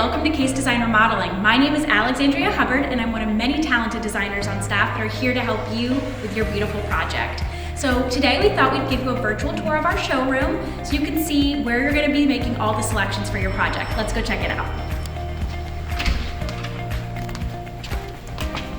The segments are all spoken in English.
welcome to Case Design Remodeling. My name is Alexandria Hubbard and I'm one of many talented designers on staff that are here to help you with your beautiful project. So today we thought we'd give you a virtual tour of our showroom so you can see where you're going to be making all the selections for your project. Let's go check it out.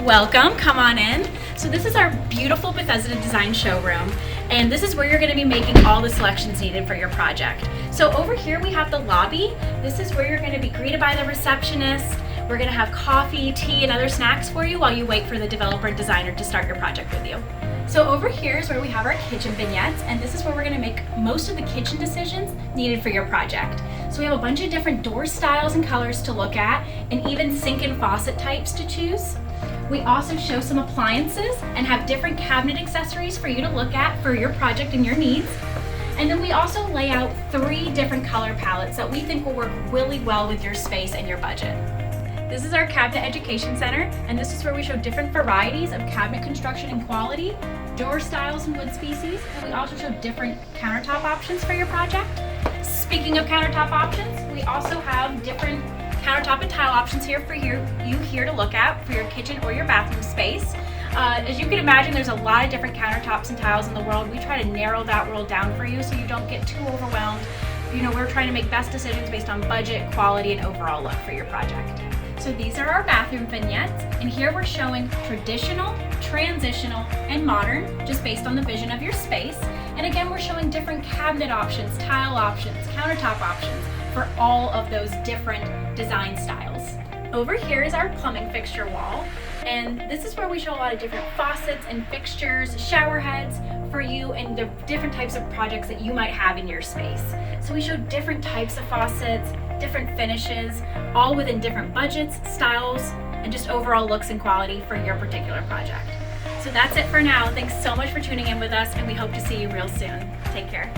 Welcome, come on in. So this is our beautiful Bethesda design showroom, and this is where you're going to be making all the selections needed for your project. So over here we have the lobby. This is where you're going to be greeted by the receptionist. We're going to have coffee, tea, and other snacks for you while you wait for the developer and designer to start your project with you. So over here is where we have our kitchen vignettes, and this is where we're going to make most of the kitchen decisions needed for your project. So we have a bunch of different door styles and colors to look at, and even sink and faucet types to choose. We also show some appliances and have different cabinet accessories for you to look at for your project and your needs. And then we also lay out 3 different color palettes that we think will work really well with your space and your budget. This is our Cabinet Education Center, and this is where we show different varieties of cabinet construction and quality, door styles and wood species, and we also show different countertop options for your project. Speaking of countertop options, we also have different countertop and tile options here for you here to look at for your kitchen or your bathroom space. As you can imagine, there's a lot of different countertops and tiles in the world. We try to narrow that world down for you so you don't get too overwhelmed. You know, we're trying to make best decisions based on budget, quality, and overall look for your project. So these are our bathroom vignettes, and here we're showing traditional, transitional, and modern, just based on the vision of your space. And again, we're showing different cabinet options, tile options, countertop options for all of those different design styles. Over here is our plumbing fixture wall, and this is where we show a lot of different faucets and fixtures, shower heads for you and the different types of projects that you might have in your space. So we show different types of faucets, different finishes, all within different budgets, styles, and just overall looks and quality for your particular project. So that's it for now. Thanks so much for tuning in with us, and we hope to see you real soon. Take care.